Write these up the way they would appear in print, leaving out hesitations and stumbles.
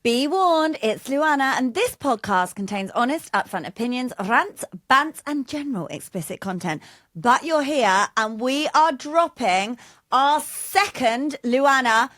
Be warned, it's LuAnna, and this podcast contains honest, upfront opinions, rants, bants, and general explicit content. But you're here, and we are dropping our second LuAnna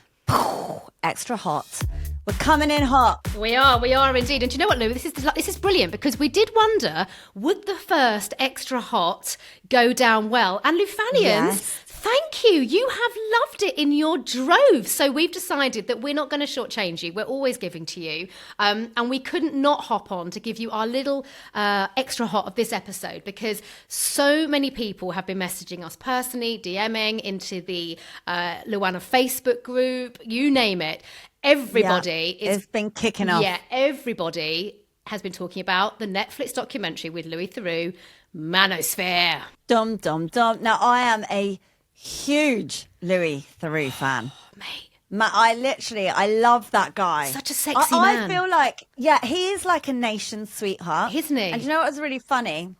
extra hot. We're coming in hot. We are indeed. And do you know what, Lou? This is brilliant, because we did wonder, would the first extra hot go down well? And LuFannians, Yes. thank you. You have loved it in your droves. So we've decided that we're not going to shortchange you. We're always giving to you. And we couldn't not hop on to give you our little extra hot of this episode, because so many people have been messaging us personally, DMing into the LuAnna Facebook group, you name it. Everybody it's been kicking off. Yeah, everybody has been talking about the Netflix documentary with Louis Theroux, Manosphere. Dum, dum, dum. Now, I am a huge Louis Theroux fan. Oh, mate. I love that guy. Such a sexy I man. feel like, he is like a nation's sweetheart. Isn't he? And you know what was really funny?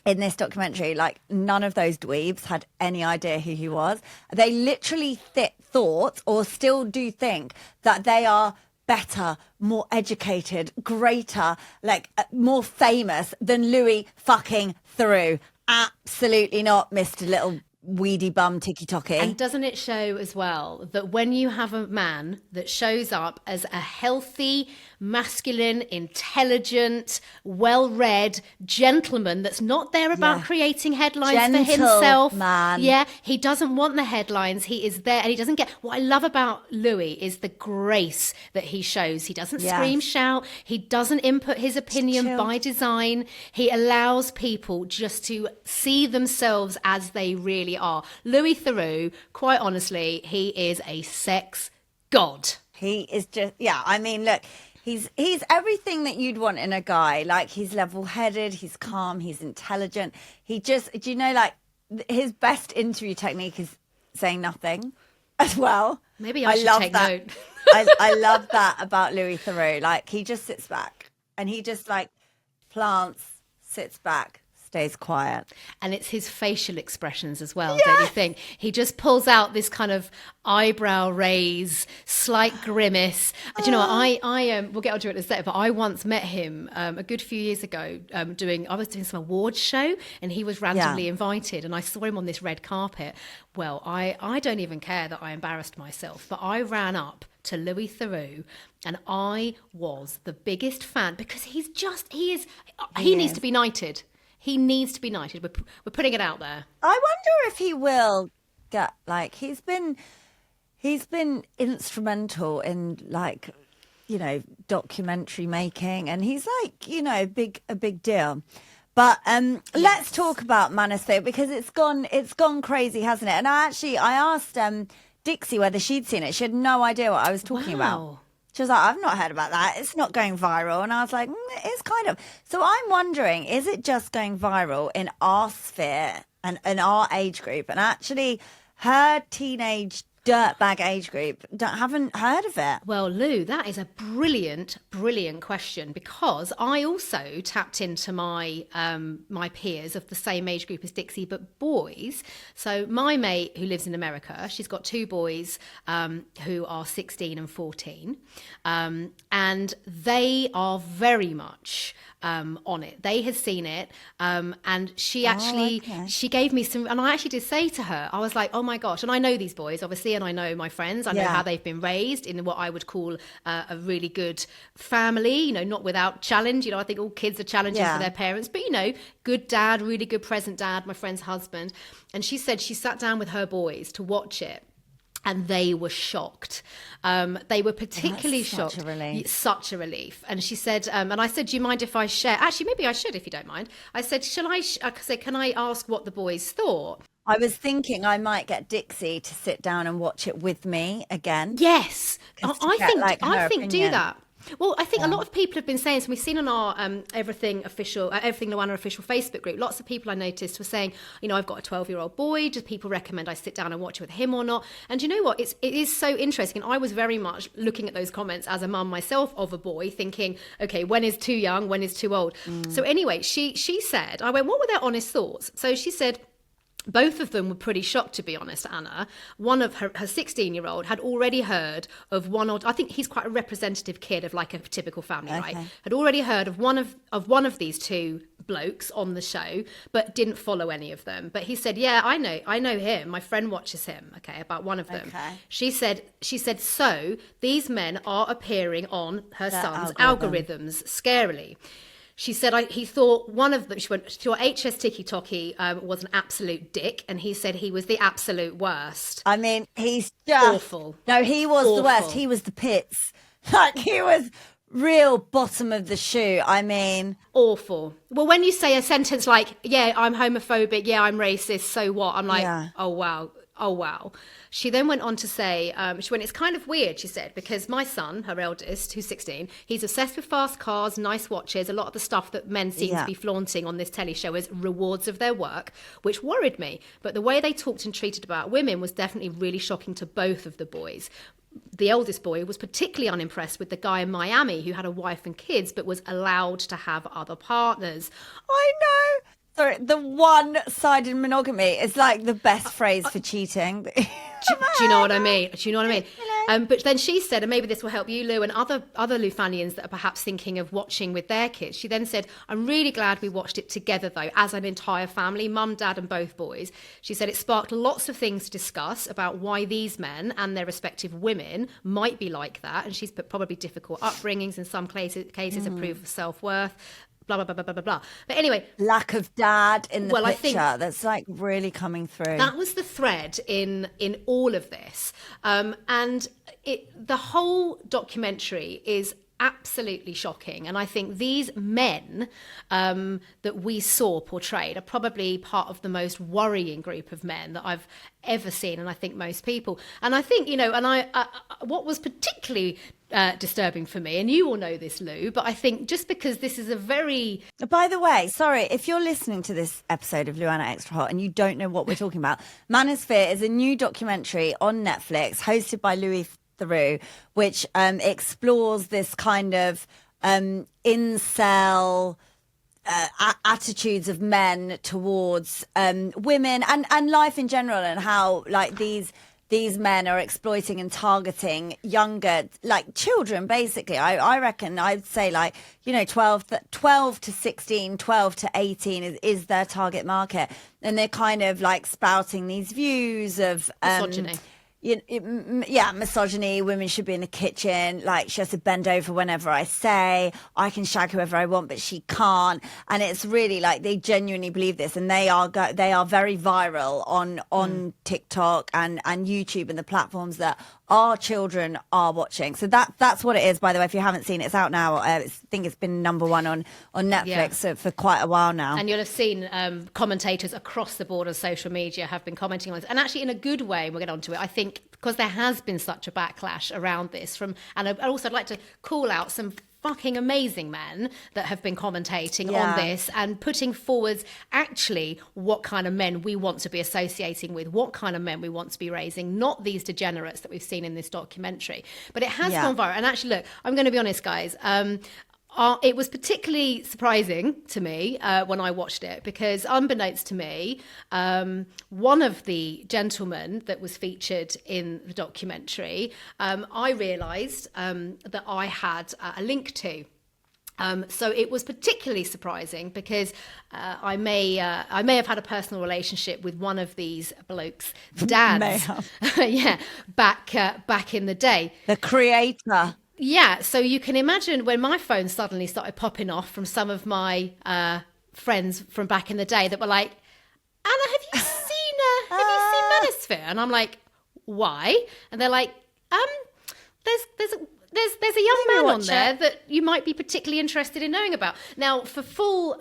In this documentary, like, none of those dweebs had any idea who he was. They literally thought, or still do think, that they are better, more educated, greater, like, more famous than Louis fucking Theroux. Absolutely not, Mr. Little weedy bum ticky-tocky. And doesn't it show as well that when you have a man that shows up as a healthy, masculine, intelligent, well-read gentleman that's not there about creating headlines for himself. Man. Yeah, he doesn't want the headlines. He is there, and he doesn't get... What I love about Louis is the grace that he shows. He doesn't scream, shout. He doesn't input his opinion by design. He allows people just to see themselves as they really are. Louis Theroux, quite honestly, he is a sex god. He is just, I mean, look, he's everything that you'd want in a guy. Like, he's level-headed, he's calm, he's intelligent. He just, do you know, like, his best interview technique is saying nothing as well. Maybe I should take note. I love that about Louis Theroux. Like, he just sits back and he just, like, plants, sits back, stays quiet. And it's his facial expressions as well, don't you think? He just pulls out this kind of eyebrow raise, slight grimace. Do you know what? I we'll get onto it in a second, but I once met him a good few years ago I was doing some awards show, and he was randomly invited, and I saw him on this red carpet. Well, I don't even care that I embarrassed myself, but I ran up to Louis Theroux, and I was the biggest fan, because he needs to be knighted. He needs to be knighted. We're putting it out there. I wonder if he will get, like, he's been instrumental in, like, you know, documentary making, and he's like, you know, a big deal. But let's talk about Manosphere, because it's gone crazy, hasn't it? And I asked Dixie whether she'd seen it. She had no idea what I was talking about. She was like, I've not heard about that. It's not going viral. And I was like, it is kind of. So I'm wondering, is it just going viral in our sphere and in our age group? And actually, her teenage dirtbag age group haven't heard of it. Well, Lou, that is a brilliant question, because I also tapped into my my peers of the same age group as Dixie, but boys. So my mate who lives in America, she's got two boys who are 16 and 14, and they are very much on it. They had seen it, and she actually she gave me some, and I actually did say to her, I was like, oh my gosh, and I know these boys obviously, and I know my friends, I know how they've been raised in what I would call a really good family, you know, not without challenge. You know, I think all kids are challenging for their parents, but, you know, good dad, really good present dad, my friend's husband. And she said she sat down with her boys to watch it, and they were shocked. They were particularly shocked. Such a relief. And she said, and I said, do you mind if I share? Actually, maybe I should, if you don't mind. I said, can I ask what the boys thought? I was thinking I might get Dixie to sit down and watch it with me again. Yes, I think do that. Well, I think a lot of people have been saying, so we've seen on our Everything LuAnna official Facebook group, lots of people I noticed were saying, you know, I've got a 12-year-old boy, do people recommend I sit down and watch it with him or not? And you know what, it is so interesting. And I was very much looking at those comments as a mum myself of a boy, thinking, okay, when is too young, when is too old? So anyway, she said, I went, what were their honest thoughts? So she said, both of them were pretty shocked, to be honest, Anna. One of her 16-year-old had already heard of one, or I think he's quite a representative kid of like a typical family, right? Had already heard of one of these two blokes on the show, but didn't follow any of them. But he said, yeah, I know him. My friend watches him. Okay, about one of them. Okay. She said, so these men are appearing on her son's algorithms scarily. She said he thought one of them, she went to HS Tiki Toki was an absolute dick, and he said he was the absolute worst. I mean, he's just awful. No, he was the worst. He was the pits. Like, he was real bottom of the shoe. I mean, awful. Well, when you say a sentence like, yeah, I'm homophobic, yeah, I'm racist, so what? I'm like, oh wow. She then went on to say, it's kind of weird, she said, because my son, her eldest, who's 16, he's obsessed with fast cars, nice watches, a lot of the stuff that men seem to be flaunting on this telly show as rewards of their work, which worried me. But the way they talked and treated about women was definitely really shocking to both of the boys. The eldest boy was particularly unimpressed with the guy in Miami who had a wife and kids, but was allowed to have other partners. I know. Sorry, the one-sided monogamy is like the best phrase for cheating. Do you know what I mean? But then she said, and maybe this will help you, Lou, and other Lufanians that are perhaps thinking of watching with their kids. She then said, I'm really glad we watched it together, though, as an entire family, mum, dad, and both boys. She said it sparked lots of things to discuss about why these men and their respective women might be like that. And she's put probably difficult upbringings, in some cases a proof of self-worth. Blah, blah, blah, blah, blah, blah. But anyway. Lack of dad in the picture. I think that's like really coming through. That was the thread in all of this. And the whole documentary is absolutely shocking. And I think these men that we saw portrayed are probably part of the most worrying group of men that I've ever seen. And I think most people. And I think, what was particularly disturbing for me, and you all know this, Lou, but I think just because this is a very... By the way, sorry, if you're listening to this episode of LuAnna Extra Hot and you don't know what we're talking about, Manosphere is a new documentary on Netflix hosted by Louis Theroux, which explores this kind of incel attitudes of men towards women and life in general, and how like these men are exploiting and targeting younger, like children, basically. I reckon I'd say 12 to 16, 12 to 18 is their target market. And they're kind of like spouting these views of misogyny. Misogyny. Women should be in the kitchen. Like, she has to bend over whenever I say. I can shag whoever I want, but she can't. And it's really like they genuinely believe this, and they are very viral on TikTok and YouTube and the platforms that our children are watching. So that's what it is. By the way, if you haven't seen it, it's out now. I think it's been number one on Netflix for quite a while now. And you'll have seen commentators across the board on social media have been commenting on this, and actually in a good way. We'll get onto it. I think because there has been such a backlash around this and also I'd like to call out some fucking amazing men that have been commentating on this and putting forward actually what kind of men we want to be associating with, what kind of men we want to be raising, not these degenerates that we've seen in this documentary. But it has gone viral. And actually, look, I'm going to be honest, guys. It was particularly surprising to me when I watched it, because unbeknownst to me, one of the gentlemen that was featured in the documentary, I realised that I had a link to. So it was particularly surprising because I may have had a personal relationship with one of these blokes' dads. Back in the day. The creator. Yeah, so you can imagine when my phone suddenly started popping off from some of my friends from back in the day that were like, Anna, have you seen Manosphere? And I'm like, why? And they're like, there's a young man on there that you might be particularly interested in knowing about. Now, for full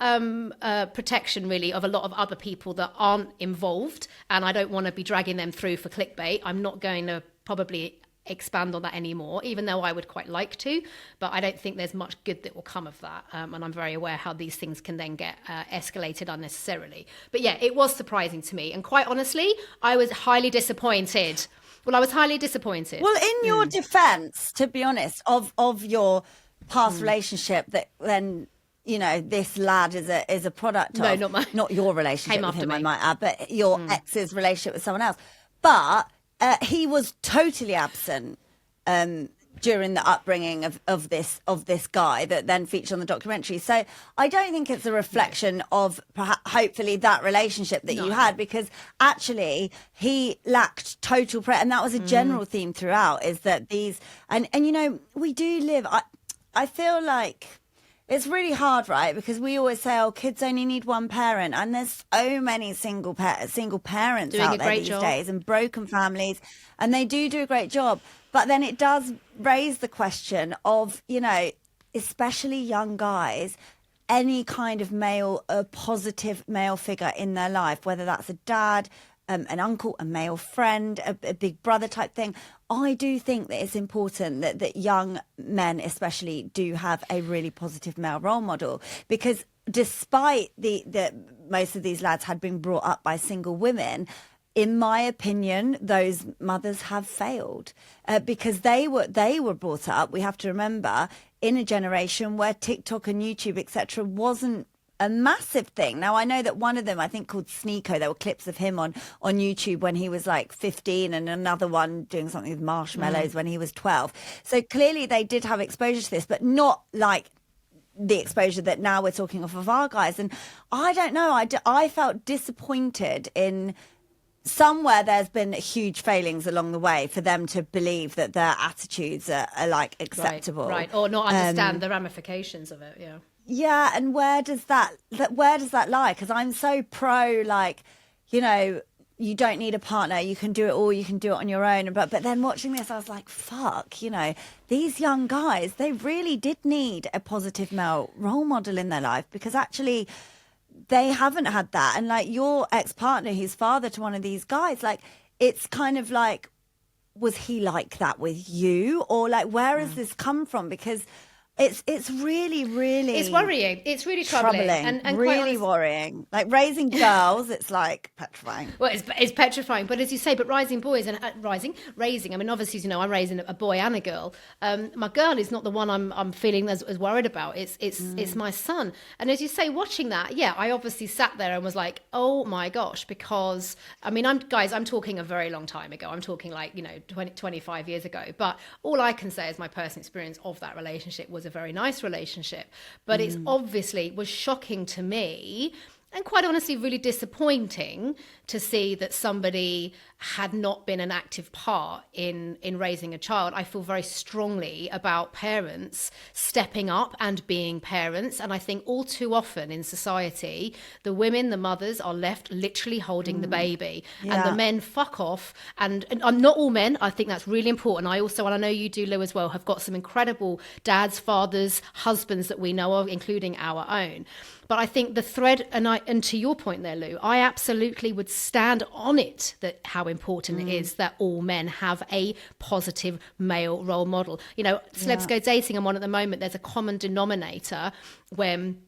protection, really, of a lot of other people that aren't involved, and I don't want to be dragging them through for clickbait, I'm not going to probably expand on that anymore, even though I would quite like to, but I don't think there's much good that will come of that, and I'm very aware how these things can then get escalated unnecessarily. But yeah, it was surprising to me, and quite honestly, I was highly disappointed. Well, in your defense, to be honest, of your past relationship that then you know, this lad is a product No, of not your relationship Came with after him, I me. might add, but your ex's relationship with someone else. But he was totally absent during the upbringing of this guy that then featured on the documentary. So I don't think it's a reflection of hopefully that relationship that you had, because actually he lacked total and that was a general theme throughout, is that these and you know, we do live, I feel like it's really hard, right? Because we always say, oh, kids only need one parent. And there's so many single parents Doing out a there great these job. days, and broken families. And they do a great job. But then it does raise the question of, you know, especially young guys, any kind of a positive male figure in their life, whether that's a dad, an uncle, a male friend, a big brother type thing. I do think that it's important that young men especially do have a really positive male role model, because despite the most of these lads had been brought up by single women, in my opinion, those mothers have failed because they were brought up, we have to remember, in a generation where TikTok and YouTube, etc., wasn't a massive thing. Now, I know that one of them, I think called Sneeko, there were clips of him on YouTube when he was like 15, and another one doing something with marshmallows when he was 12. So clearly they did have exposure to this, but not like the exposure that now we're talking off of our guys. And I don't know, I felt disappointed in somewhere there's been huge failings along the way for them to believe that their attitudes are like acceptable. Right. Or not understand the ramifications of it, yeah. Yeah, and where does that lie? Because I'm so pro, like, you know, you don't need a partner, you can do it all, you can do it on your own. But then watching this, I was like, fuck, you know, these young guys, they really did need a positive male role model in their life, because actually they haven't had that. And like your ex-partner, who's father to one of these guys, like, it's kind of like, was he like that with you? Or like, where has this come from? Because it's really, really... It's worrying. It's really troubling. And really worrying. Like raising girls, it's like petrifying. Well, it's petrifying. But as you say, but raising boys and raising, I mean, obviously, you know, I'm raising a boy and a girl. My girl is not the one I'm feeling as worried about. It's my son. And as you say, watching that, yeah, I obviously sat there and was like, oh my gosh, because, I mean, I'm talking a very long time ago. I'm talking like, you know, 25 years ago. But all I can say is my personal experience of that relationship was a very nice relationship, but it's obviously was shocking to me, and quite honestly really disappointing to see that somebody had not been an active part in raising a child. I feel very strongly about parents stepping up and being parents, and I think all too often in society the women, the mothers, are left literally holding the baby, and the men fuck off. And I'm not all men, I think that's really important. I also, and I know you do, Lou, as well, have got some incredible dads, fathers, husbands that we know of, including our own. But I think the thread, and to your point there, Lou, I absolutely would stand on it, that how important it is that all men have a positive male role model. You know, Celebs Go Dating, I'm on at the moment, there's a common denominator when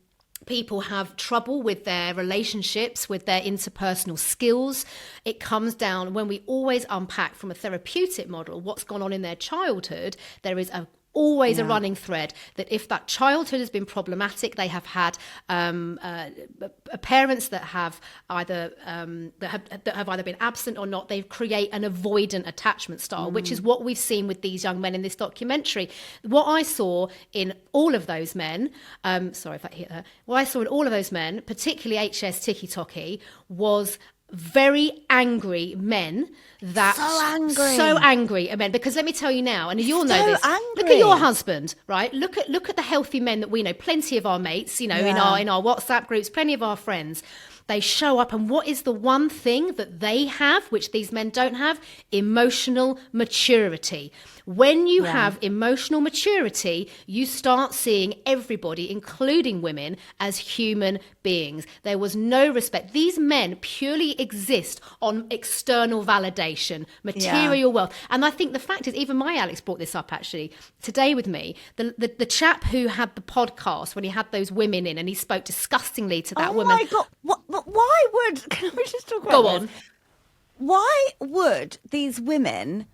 people have trouble with their relationships, with their interpersonal skills. It comes down, when we always unpack from a therapeutic model what's gone on in their childhood, there is always a running thread that if that childhood has been problematic, they have had parents that have either that have either been absent or not. They create an avoidant attachment style, which is what we've seen with these young men in this documentary. What I saw in all of those men, sorry if I hit her. What I saw in all of those men, particularly HS Tiki Toki, was very angry men. That so angry men, because let me tell you now, and you'll know this, look at your husband, right? Look at the healthy men that we know, plenty of our mates, you know, in our WhatsApp groups, plenty of our friends. They show up, and what is the one thing that they have which these men don't have? Emotional maturity. When you have emotional maturity, you start seeing everybody, including women, as human beings. There was no respect. These men purely exist on external validation, material wealth. And I think the fact is, even my Alex brought this up actually today with me, the chap who had the podcast when he had those women in and he spoke disgustingly to that woman. Oh my God, why would, can we just talk about Go this? on. Why would these women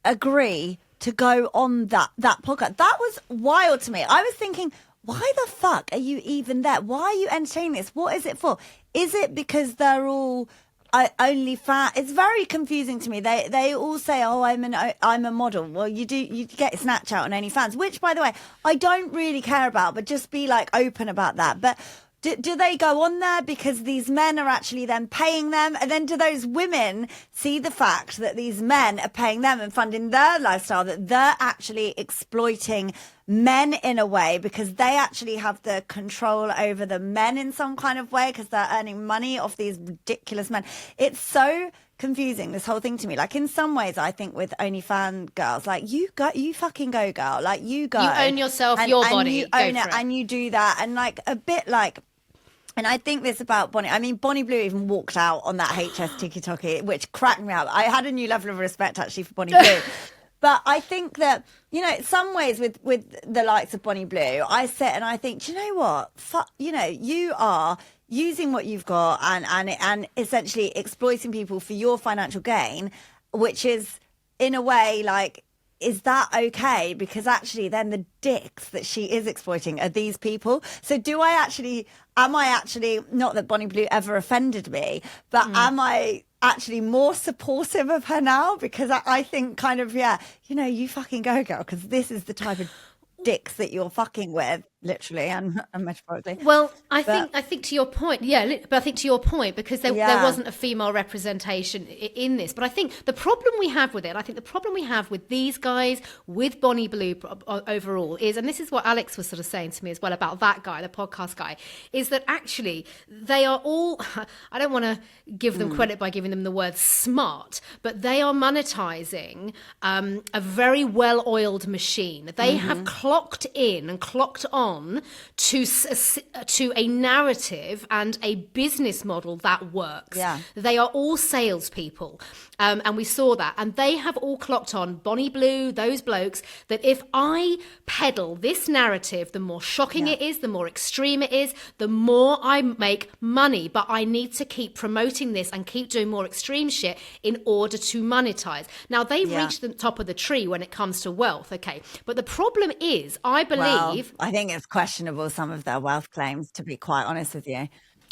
agree to go on that podcast. That was wild to me. I was thinking, why the fuck are you even there? Why are you entertaining this? What is it for? Is it because they're all only fat? It's very confusing to me. They all say, "Oh, I'm a model." Well, you get Snatch out on OnlyFans, which, by the way, I don't really care about. But just be like open about that. But do they go on there because these men are actually then paying them? And then do those women see the fact that these men are paying them and funding their lifestyle, that they're actually exploiting men in a way because they actually have the control over the men in some kind of way because they're earning money off these ridiculous men? It's so confusing, this whole thing to me. Like, in some ways, I think with OnlyFans girls, like, you fucking go, girl. Like, you go. You own yourself, your body. You own it, and you do that. And like a bit like, and I think this about Bonnie. I mean, Bonnie Blue even walked out on that HS Tiki-Toki, which cracked me up. I had a new level of respect, actually, for Bonnie Blue. But I think that, you know, in some ways with the likes of Bonnie Blue, I sit and I think, do you know what? You know, you are using what you've got and essentially exploiting people for your financial gain, which is, in a way, like, is that okay? Because actually then the dicks that she is exploiting are these people. So am I actually, not that Bonnie Blue ever offended me, but am I actually more supportive of her now? Because I think kind of, yeah, you know, you fucking go, girl, because this is the type of dicks that you're fucking with, literally and metaphorically. Well, I think to your point, but I think to your point, because there wasn't a female representation in this. But I think the problem we have with it, I think the problem we have with these guys, with Bonnie Blue overall is, and this is what Alex was sort of saying to me as well about that guy, the podcast guy, is that actually they are all, I don't want to give them credit by giving them the word smart, but they are monetizing a very well-oiled machine. They have clocked in and clocked on to a narrative and a business model that works. Yeah. They are all salespeople. And we saw that. And they have all clocked on, Bonnie Blue, those blokes, that if I peddle this narrative, the more shocking it is, the more extreme it is, the more I make money. But I need to keep promoting this and keep doing more extreme shit in order to monetize. Now, they've reached the top of the tree when it comes to wealth, okay? But the problem is, I believe... Well, I think it's questionable, some of their wealth claims, to be quite honest with you.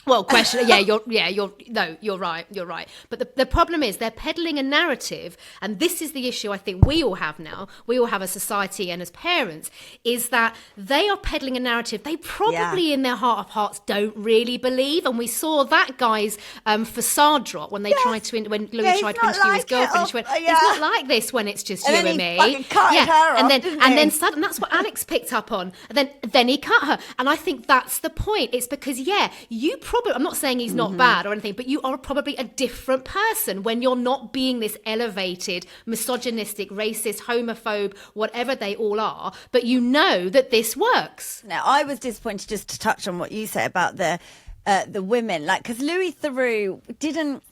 Well, you're right. But the problem is they're peddling a narrative, and this is the issue I think we all have now. We all have as society and as parents, is that they are peddling a narrative they probably in their heart of hearts don't really believe. And we saw that guy's facade drop when they tried to when Louis tried to interview his girlfriend. She went, "It's not like this when it's just and you and me." And then suddenly that's what Alex picked up on. And then he cut her, and I think that's the point. It's because you probably, I'm not saying he's not bad or anything, but you are probably a different person when you're not being this elevated, misogynistic, racist, homophobe, whatever they all are, but you know that this works. Now, I was disappointed, just to touch on what you say about the women, like, because Louis Theroux didn't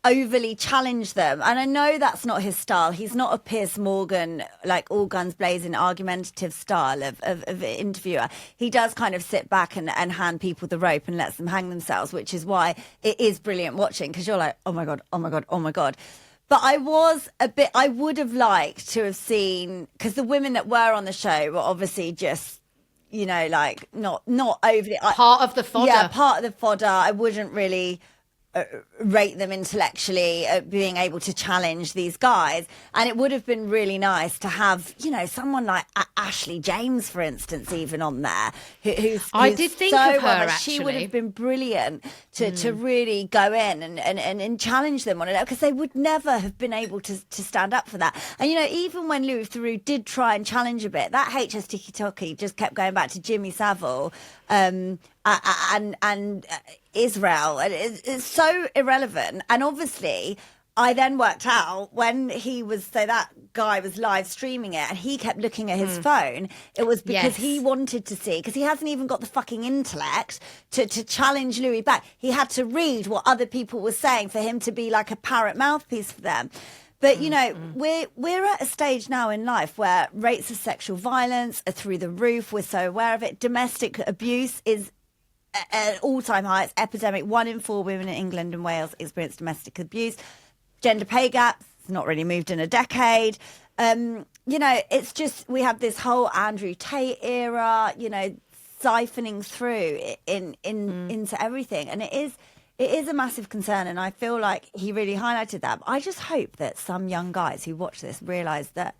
overly challenge them, and I know that's not his style. He's not a Piers Morgan, like, all guns blazing, argumentative style of interviewer. He does kind of sit back and hand people the rope and lets them hang themselves, which is why it is brilliant watching, because you're like, oh my god, oh my god, oh my god. But I would have liked to have seen, because the women that were on the show were obviously just, you know, like, not overly part of the fodder. Yeah, part of the fodder. I wouldn't really rate them intellectually, being able to challenge these guys. And it would have been really nice to have, you know, someone like Ashley James, for instance, even on there, who's I did think so of her, actually. She would have been brilliant to really go in and challenge them on it, because they would never have been able to stand up for that. And, you know, even when Louis Theroux did try and challenge a bit, that HS Tiki-Toki just kept going back to Jimmy Savile and Israel, and it's so irrelevant. And obviously I then worked out when that guy was live streaming it and he kept looking at his phone, it was because he wanted to see, because he hasn't even got the fucking intellect to challenge Louis back. He had to read what other people were saying for him to be like a parrot mouthpiece for them. But, you know, we're at a stage now in life where rates of sexual violence are through the roof. We're so aware of it. Domestic abuse is at an all-time high. It's epidemic. 1 in 4 women in England and Wales experience domestic abuse. Gender pay gaps, it's not really moved in a decade. You it's just, we have this whole Andrew Tate era, siphoning through into everything. And it is a massive concern. And I feel like he really highlighted that. But I just hope that some young guys who watch this realize that,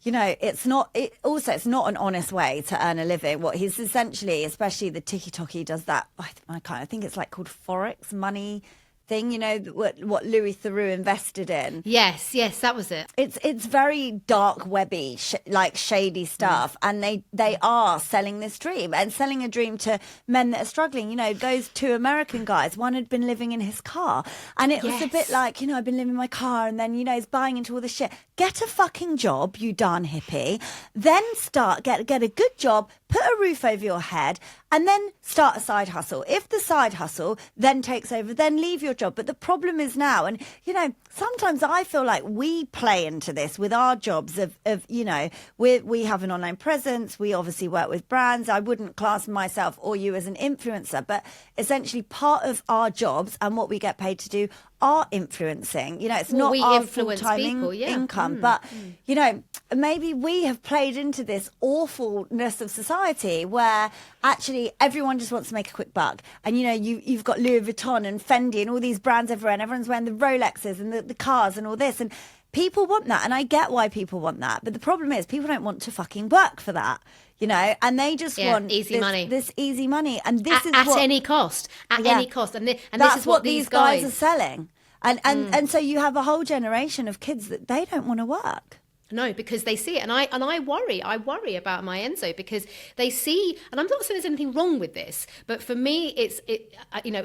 it's not an honest way to earn a living. What he's essentially, especially the TikTok, he does that. I think it's like called Forex money thing, what Louis Theroux invested in. Yes, that was it. It's very dark webby, shady stuff, and they are selling this dream and selling a dream to men that are struggling. Those two American guys, one had been living in his car, and it was a bit like, I've been living in my car, and then he's buying into all this shit. Get a fucking job, you darn hippie. Then get a good job, put a roof over your head, and then start a side hustle. If the side hustle then takes over, then leave your job. But the problem is now, and sometimes I feel like we play into this with our jobs of we have an online presence. We obviously work with brands. I wouldn't class myself or you as an influencer, but essentially part of our jobs and what we get paid to do are influencing. It's not our full-time income, but maybe we have played into this awfulness of society where actually everyone just wants to make a quick buck. And you've got Louis Vuitton and Fendi and all these brands everywhere, and everyone's wearing the Rolexes and the cars and all this, and people want that, and I get why people want that, but the problem is people don't want to fucking work for that. And they just want money. This easy money, and this is at what, any cost, any cost, and that's this is what these guys are selling, and so you have a whole generation of kids that they don't want to work. No, because they see it, and I worry about my Enzo, because they see, and I'm not saying there's anything wrong with this, but for me, it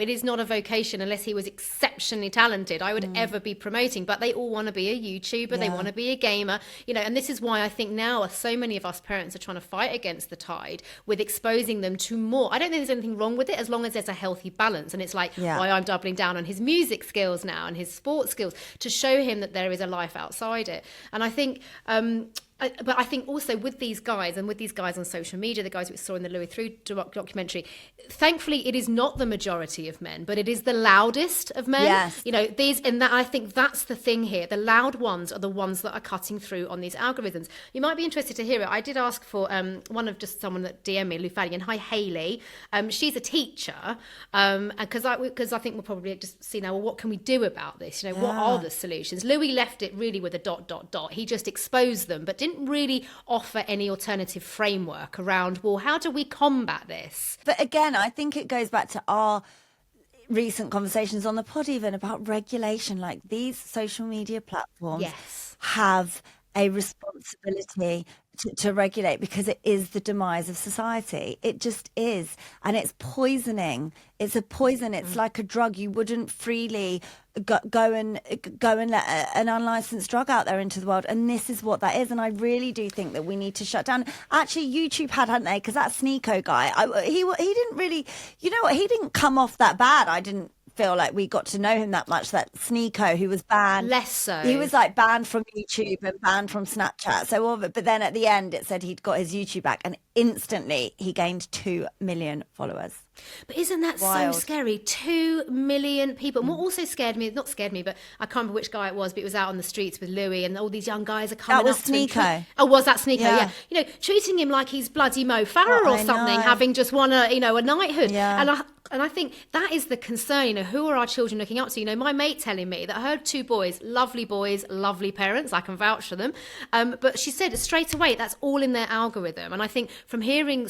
is not a vocation unless he was exceptionally talented. I would ever be promoting, but they all want to be a YouTuber, they want to be a gamer, and this is why I think now so many of us parents are trying to fight against the tide with exposing them to more. I don't think there's anything wrong with it as long as there's a healthy balance, and it's like why I'm doubling down on his music skills now and his sports skills to show him that there is a life outside it. And I think but I think also with these guys on social media, the guys we saw in the Louis Theroux documentary, thankfully it is not the majority of men, but it is the loudest of men. Yes. I think that's the thing here. The loud ones are the ones that are cutting through on these algorithms. You might be interested to hear it. I did ask for someone that DM'd me, Lufani, and hi Hayley. She's a teacher, because I think we'll probably just see now, well, what can we do about this? What are the solutions? Louis left it really with a ... He just exposed them, but didn't really offer any alternative framework around, well, how do we combat this? But again, I think it goes back to our recent conversations on the pod even about regulation. Like, these social media platforms have a responsibility to regulate, because it is the demise of society. It just is. And it's poisoning. It's a poison. It's like a drug. You wouldn't freely go and let an unlicensed drug out there into the world. And this is what that is. And I really do think that we need to shut down. Actually, YouTube hadn't they? Because that Sneeko guy, he didn't really, he didn't come off that bad. I didn't feel like we got to know him that much. That Sneeko, who was banned, less so, he was like banned from YouTube and banned from Snapchat, but then at the end it said he'd got his YouTube back, and instantly he gained 2 million followers. But isn't that Wild. So scary? 2 million people. And what also not scared me, but I can't remember which guy it was, but it was out on the streets with Louis, and all these young guys are coming up to him. That was Sneeko. Oh, was that Sneeko? Yeah. Treating him like he's bloody Mo Farah or something, having just won a knighthood. Yeah. And I think that is the concern, who are our children looking up to? My mate telling me that her 2 boys, lovely parents, I can vouch for them. But she said straight away, that's all in their algorithm. And I think from hearing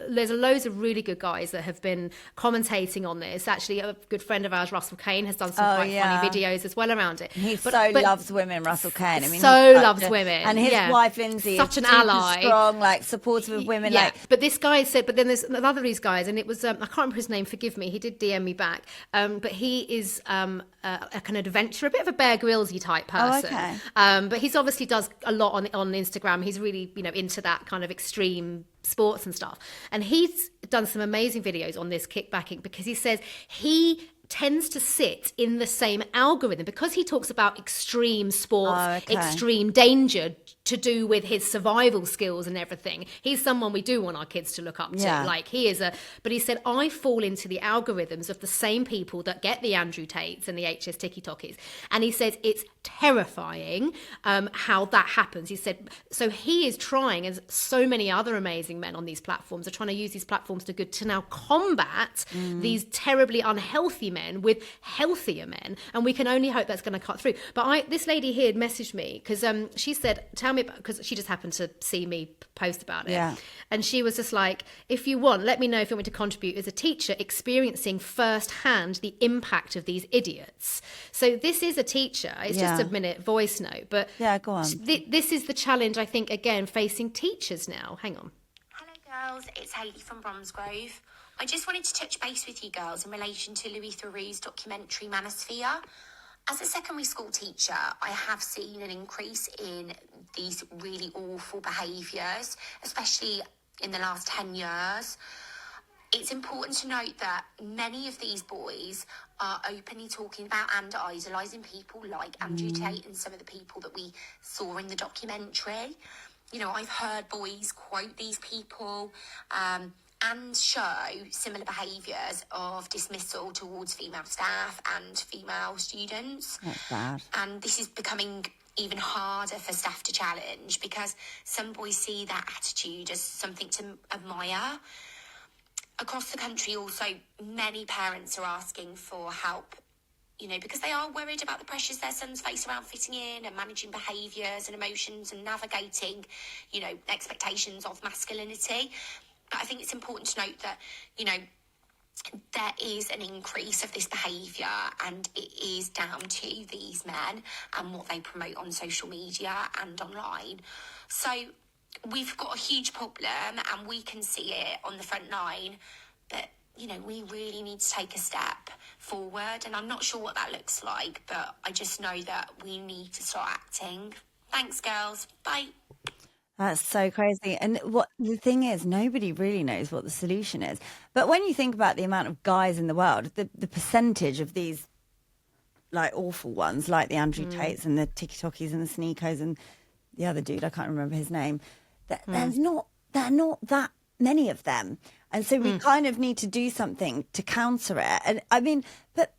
there's loads of really good guys that have been commentating on this. Actually, a good friend of ours, Russell Kane, has done some funny videos as well around it. He loves women, Russell Kane. Loves women. And his wife, Lindsay, such an super ally. Strong, supportive of women. Yeah. But this guy said, but then there's another of these guys, and it was, I can't remember his name, forgive me, he did DM me back, but he is a kind of adventurer, a bit of a Bear Grylls-y type person. Okay. But he's obviously does a lot on Instagram. He's really, into that kind of extreme sports and stuff. And he's done some amazing videos on this kickbacking, because he says he tends to sit in the same algorithm because he talks about extreme sports, extreme danger to do with his survival skills and everything. He's someone we do want our kids to look up to. Like he is but he said, I fall into the algorithms of the same people that get the Andrew Tates and the HS TikTokies. And he says it's terrifying how that happens. He said, so he is trying, as so many other amazing men on these platforms are trying to use these platforms to now combat these terribly unhealthy men with healthier men, and we can only hope that's going to cut through. But this lady here had messaged me because she said, tell me, because she just happened to see me post about it, and she was just like, if you want, let me know if you want me to contribute as a teacher experiencing firsthand the impact of these idiots. So this is a teacher, it's just a minute voice note, but go on. This is the challenge, I think, again, facing teachers now. Hang on. Hello girls, it's Hayley from Bromsgrove. I just wanted to touch base with you girls in relation to Louis Theroux's documentary Manosphere. As a secondary school teacher, I have seen an increase in these really awful behaviours, especially in the last 10 years. It's important to note that many of these boys are openly talking about and idolising people like Andrew Tate and some of the people that we saw in the documentary. You know, I've heard boys quote these people and show similar behaviours of dismissal towards female staff and female students. That's bad. And this is becoming even harder for staff to challenge because some boys see that attitude as something to admire. Across the country also, many parents are asking for help, you know, because they are worried about the pressures their sons face around fitting in and managing behaviours and emotions and navigating, you know, expectations of masculinity. But I think it's important to note that, you know, there is an increase of this behaviour and it is down to these men and what they promote on social media and online. So we've got a huge problem and we can see it on the front line, but, you know, we really need to take a step forward, and I'm not sure what that looks like, but I just know that we need to start acting. Thanks, girls. Bye. That's so crazy. And what the thing is, nobody really knows what the solution is. But when you think about the amount of guys in the world, the percentage of these like awful ones, like the Andrew Tates and the TikTokies and the Sneakos and the other dude, I can't remember his name, there are not that many of them. And so we kind of need to do something to counter it. And I mean, but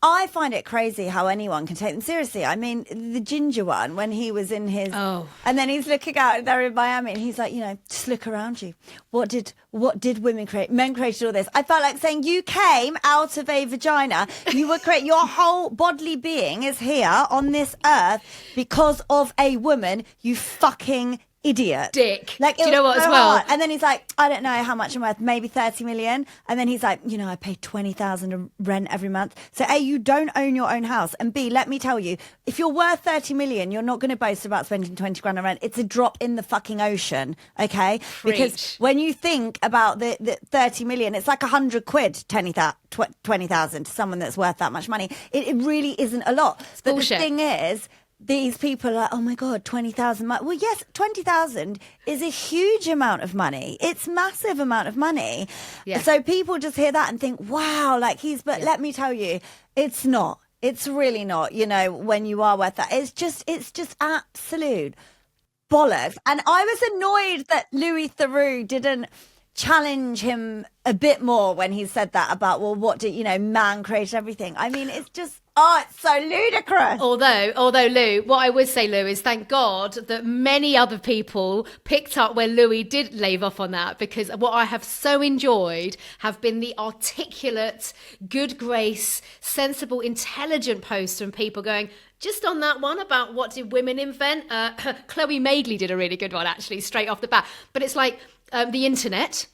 I find it crazy how anyone can take them seriously. I mean, the ginger one, when he was in his... Oh. And then he's looking out there in Miami and he's like, you know, just look around you. What did women create? Men created all this. I felt like saying, you came out of a vagina. You were your whole bodily being is here on this earth because of a woman, you fucking idiot. Dick. Like, do you know what so as well? hard. And then he's like, I don't know how much I'm worth, maybe 30 million. And then he's like, you know, I pay 20,000 in rent every month. So A, you don't own your own house. And B, let me tell you, if you're worth 30 million, you're not going to boast about spending 20 grand on rent. It's a drop in the fucking ocean. Okay. Preach. Because when you think about the 30 million, it's like 100 quid, 20,000 to someone that's worth that much money. It really isn't a lot. But bullshit. The thing is, these people are like, oh my God, 20,000. Well, yes, 20,000 is a huge amount of money. It's massive amount of money. Yeah. So people just hear that and think, wow, like but let me tell you, it's not. It's really not, you know, when you are worth that. It's just absolute bollocks. And I was annoyed that Louis Theroux didn't challenge him a bit more when he said that about, well, what did, you know, man created everything. I mean, it's just... Oh, it's so ludicrous. Although, Lou, what I would say, Lou, is thank God that many other people picked up where Louis did leave off on that, because what I have so enjoyed have been the articulate, good grace, sensible, intelligent posts from people going, just on that one about what did women invent, Chloe Madeley did a really good one, actually, straight off the bat. But it's like the internet.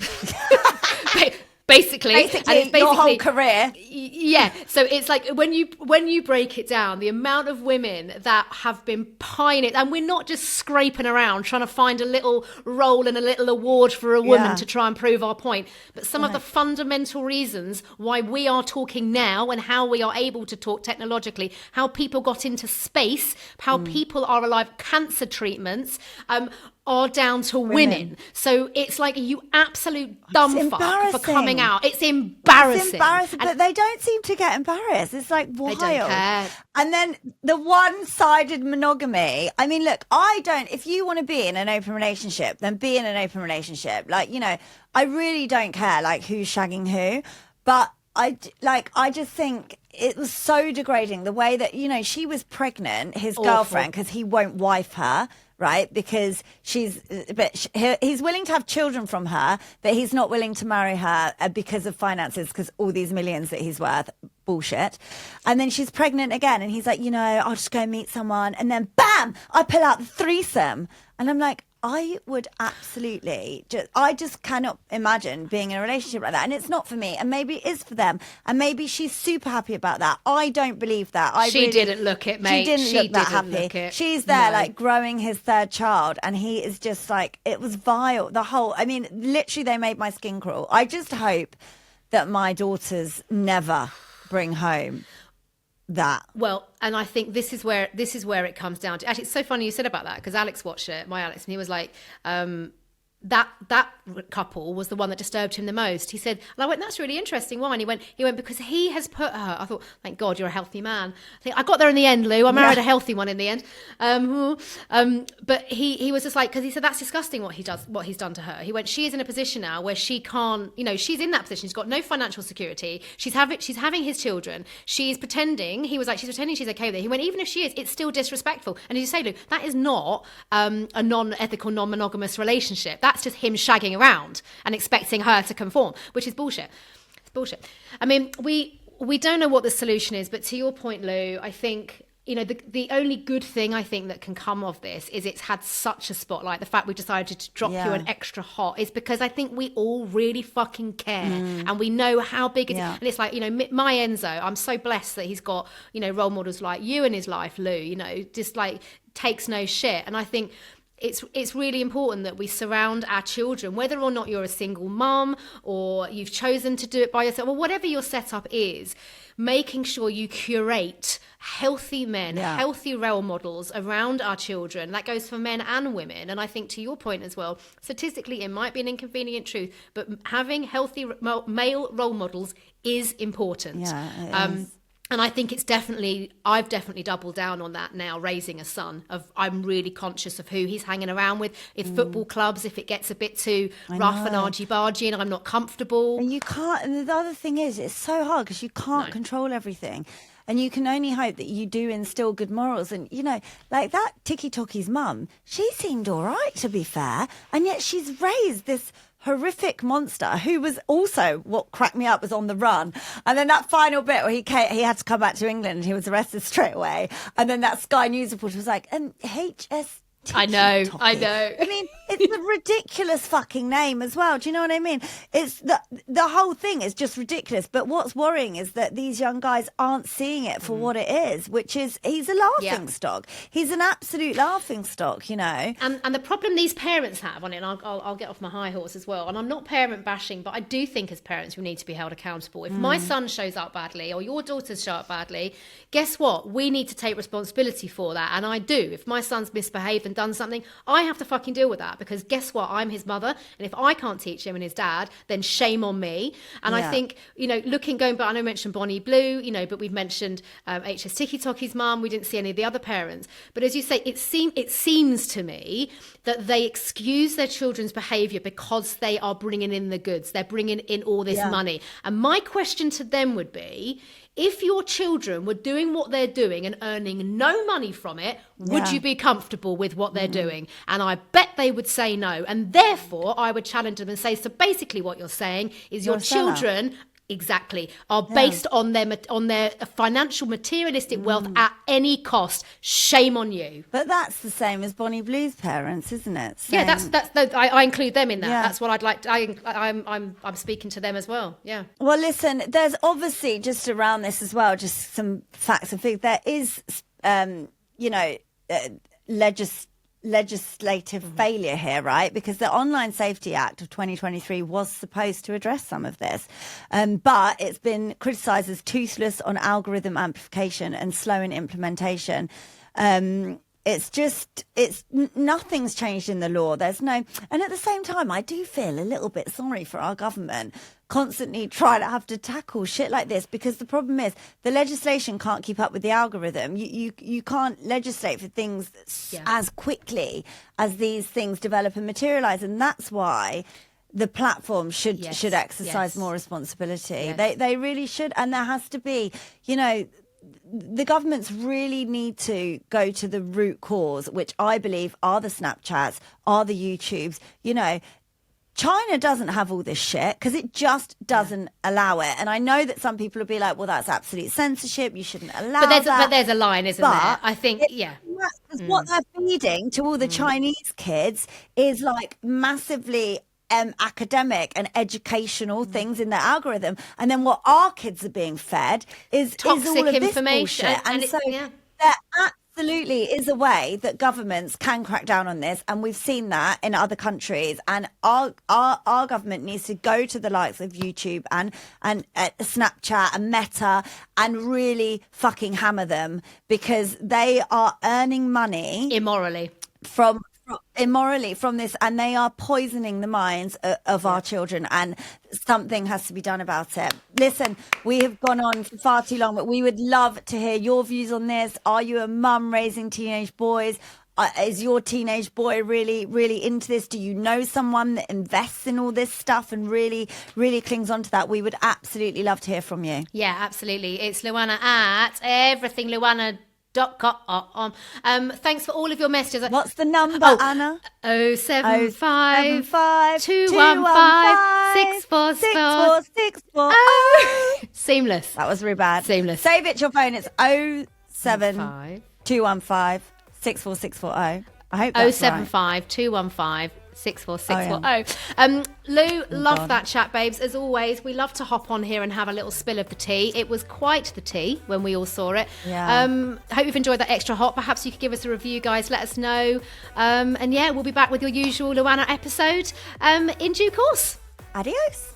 Basically, and it's basically your whole career. Yeah. So it's like when you break it down, the amount of women that have been pining, and we're not just scraping around trying to find a little role and a little award for a woman to try and prove our point, but some of the fundamental reasons why we are talking now and how we are able to talk technologically, how people got into space, how people are alive, cancer treatments, are down to women. So it's like you absolute dumb fuck for coming out. It's embarrassing. It's embarrassing, but they don't seem to get embarrassed. It's like wild. They don't care. And then the one-sided monogamy. I mean, look, if you want to be in an open relationship, then be in an open relationship. Like, you know, I really don't care, like, who's shagging who. But I just think it was so degrading the way that, you know, she was pregnant, his girlfriend, because he won't wife her. Right, because he's willing to have children from her, but he's not willing to marry her because of finances, because all these millions that he's worth, bullshit. And then she's pregnant again, and he's like, you know, I'll just go meet someone, and then bam, I pull out the threesome, and I'm like, I would absolutely I just cannot imagine being in a relationship like that. And it's not for me. And maybe it is for them. And maybe she's super happy about that. I don't believe that. She didn't look it, mate. She didn't look that happy. She's there like growing his third child. And he is just like, it was vile. Literally they made my skin crawl. I just hope that my daughters never bring home that. Well, and I think this is where it comes down to. Actually, it's so funny you said about that, because Alex watched it, my Alex, and he was like, that couple was the one that disturbed him the most. He said, and I went, that's really interesting. Why? And he went, because he has put her. I thought, thank God you're a healthy man. I got there in the end, Lou. I married a healthy one in the end. But he was just like, because he said that's disgusting what he's done to her. He went, she is in a position now where she can't, you know, she's in that position. She's got no financial security. She's having his children. She's pretending. He was like, she's pretending she's okay with it. He went, even if she is, it's still disrespectful. And as you say, Lou, that is not a non-ethical, non-monogamous relationship. That's just him shagging around and expecting her to conform, which is bullshit. It's bullshit. I mean, we don't know what the solution is, but to your point, Lou, I think, you know, the only good thing I think that can come of this is it's had such a spotlight. The fact we decided to drop you an extra hot is because I think we all really fucking care and we know how big it is. And it's like, you know, my Enzo, I'm so blessed that he's got, you know, role models like you in his life, Lou, you know, just like takes no shit. And I think it's really important that we surround our children, whether or not you're a single mum or you've chosen to do it by yourself, or whatever your setup is, making sure you curate healthy men, healthy role models around our children. That goes for men and women. And I think, to your point as well, statistically, it might be an inconvenient truth, but having healthy male role models is important. Yeah, it is. And I think I've definitely doubled down on that now, raising a son. I'm really conscious of who he's hanging around with. If football clubs, if it gets a bit too rough and argy-bargy and I'm not comfortable. And you can't, and the other thing is, it's so hard because you can't control everything. And you can only hope that you do instill good morals. And, you know, like that Tiki Toki's mum, she seemed all right, to be fair. And yet she's raised this horrific monster who was also, what cracked me up, was on the run. And then that final bit where he had to come back to England and he was arrested straight away. And then that Sky News reporter was like, HS I know. I mean, it's a ridiculous fucking name as well. Do you know what I mean? It's the whole thing is just ridiculous. But what's worrying is that these young guys aren't seeing it for what it is, which is he's a laughing stock. He's an absolute laughing stock, you know. And the problem these parents have on it, and I'll get off my high horse as well, and I'm not parent bashing, but I do think as parents we need to be held accountable. If my son shows up badly or your daughters show up badly, guess what? We need to take responsibility for that. And I do. If my son's misbehaved and done something, I have to fucking deal with that, because guess what? I'm his mother, and if I can't teach him and his dad, then shame on me. And I think, you know, going back, I know I mentioned Bonnie Blue, you know, but we've mentioned HS Tiki Toki's mum. We didn't see any of the other parents. But as you say, it seems to me that they excuse their children's behaviour because they are bringing in the goods. They're bringing in all this money. And my question to them would be, if your children were doing what they're doing and earning no money from it, would you be comfortable with what they're doing? And I bet they would say no. And therefore, I would challenge them and say, so basically what you're saying is your children... Exactly, are based on their financial materialistic wealth at any cost. Shame on you. But that's the same as Bonnie Blue's parents, isn't it? Same. Yeah, I include them in that. Yeah. That's what I'd like. I'm speaking to them as well. Yeah. Well, listen, there's obviously just around this as well, just some facts and figures. There is, legislative failure here, right? Because the Online Safety Act of 2023 was supposed to address some of this, but it's been criticised as toothless on algorithm amplification and slow in implementation. Nothing's changed in the law. There's no, and at the same time, I do feel a little bit sorry for our government constantly trying to have to tackle shit like this, because the problem is the legislation can't keep up with the algorithm. You can't legislate for things as quickly as these things develop and materialize, and that's why the platform should exercise more responsibility. They really should, and there has to be, the governments really need to go to the root cause, which I believe are the Snapchats, are the YouTubes. China doesn't have all this shit because it just doesn't allow it. And I know that some people will be like, well, that's absolute censorship. You shouldn't allow that. But there's a line, isn't there? I think, Because what they're feeding to all the Chinese kids is like massively academic and educational things in their algorithm, and then what our kids are being fed is toxic all of information. This bullshit. And so there absolutely is a way that governments can crack down on this, and we've seen that in other countries. And our government needs to go to the likes of YouTube and Snapchat and Meta and really fucking hammer them, because they are earning money immorally from this, and they are poisoning the minds of our children, and something has to be done about it. Listen, we have gone on for far too long, but we would love to hear your views on this. Are you a mum raising teenage boys? Is your teenage boy really, really into this? Do you know someone that invests in all this stuff and really, really clings on to that? We would absolutely love to hear from you. Yeah, absolutely. It's LuAnna at everythingluanna.com. Thanks for all of your messages. What's the number, Anna? 075 215 644. Seamless. That was really bad. Seamless. Save it to your phone. It's 07215 64640. I hope that's 075 215 64640. Lou, love that chat, babes. As always, we love to hop on here and have a little spill of the tea. It was quite the tea when we all saw it. Hope you've enjoyed that extra hot. Perhaps you could give us a review, guys. Let us know. And we'll be back with your usual LuAnna episode in due course. Adios.